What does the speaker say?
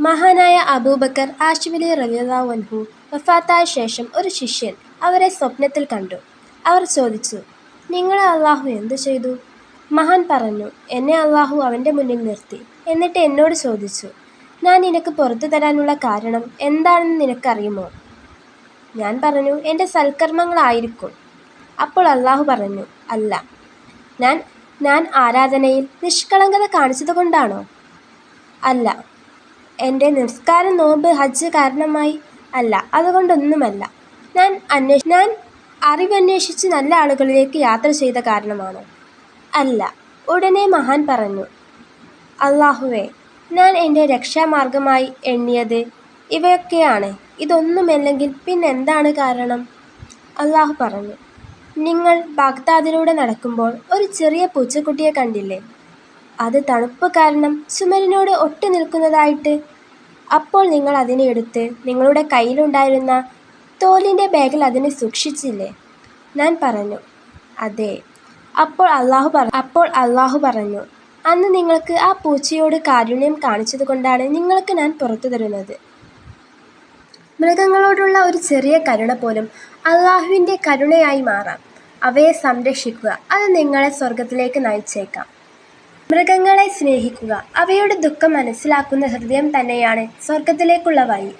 മഹാനായ അബൂബക്കർ ആശിമിലി റളിയല്ലാഹു അൻഹു വഫാത്തായ ശേഷം ഒരു ശിഷ്യൻ അവരെ സ്വപ്നത്തിൽ കണ്ടു. അവർ ചോദിച്ചു, നിങ്ങളെ അള്ളാഹു എന്തു ചെയ്തു? മഹാൻ പറഞ്ഞു, എന്നെ അള്ളാഹു അവൻ്റെ മുന്നിൽ നിർത്തി. എന്നിട്ട് എന്നോട് ചോദിച്ചു, ഞാൻ നിനക്ക് പുറത്തു തരാനുള്ള കാരണം എന്താണെന്ന് നിനക്കറിയുമോ? ഞാൻ പറഞ്ഞു, എൻ്റെ സൽക്കർമ്മങ്ങളായിരിക്കും. അപ്പോൾ അള്ളാഹു പറഞ്ഞു, അല്ല, ഞാൻ ആരാധനയിൽ നിഷ്കളങ്കത കാണിച്ചതുകൊണ്ടാണോ? അല്ല. എൻ്റെ നിസ്കാരം, നോമ്പ്, ഹജ്ജ് കാരണമായി? അല്ല, അതുകൊണ്ടൊന്നുമല്ല. ഞാൻ അറിവന്വേഷിച്ച് നല്ല ആളുകളിലേക്ക് യാത്ര ചെയ്ത കാരണമാണോ? അല്ല. ഉടനെ മഹാൻ പറഞ്ഞു, അള്ളാഹുവേ, ഞാൻ എൻ്റെ രക്ഷാമാർഗമായി എണ്ണിയത് ഇവയൊക്കെയാണ്. ഇതൊന്നുമല്ലെങ്കിൽ പിന്നെന്താണ് കാരണം? അള്ളാഹു പറഞ്ഞു, നിങ്ങൾ ബാഗ്ദാദിലൂടെ നടക്കുമ്പോൾ ഒരു ചെറിയ പൂച്ചക്കുട്ടിയെ കണ്ടില്ലേ? അത് തണുപ്പ് കാരണം ചുമരിനോട് ഒട്ടി നിൽക്കുന്നതായിട്ട്. അപ്പോൾ നിങ്ങൾ അതിനെ എടുത്ത് നിങ്ങളുടെ കയ്യിലുണ്ടായിരുന്ന തോലിൻ്റെ ബാഗിൽ അതിനെ സൂക്ഷിച്ചില്ലേ? ഞാൻ പറഞ്ഞു, അതെ. അപ്പോൾ അള്ളാഹു പറഞ്ഞു, അന്ന് നിങ്ങൾക്ക് ആ പൂച്ചയോട് കാരുണ്യം കാണിച്ചതുകൊണ്ടാണ് നിങ്ങൾക്ക് ഞാൻ പുറത്തു തരുന്നത്. മൃഗങ്ങളോടുള്ള ഒരു ചെറിയ കരുണ പോലും അള്ളാഹുവിൻ്റെ കരുണയായി മാറാം. അവയെ സംരക്ഷിക്കുക, അത് നിങ്ങളെ സ്വർഗത്തിലേക്ക് നയിച്ചേക്കാം. മൃഗങ്ങളെ സ്നേഹിക്കുക, അവയുടെ ദുഃഖം മനസ്സിലാക്കുന്ന ഹൃദയം തന്നെയാണ് സ്വർഗത്തിലേക്കുള്ള വഴി.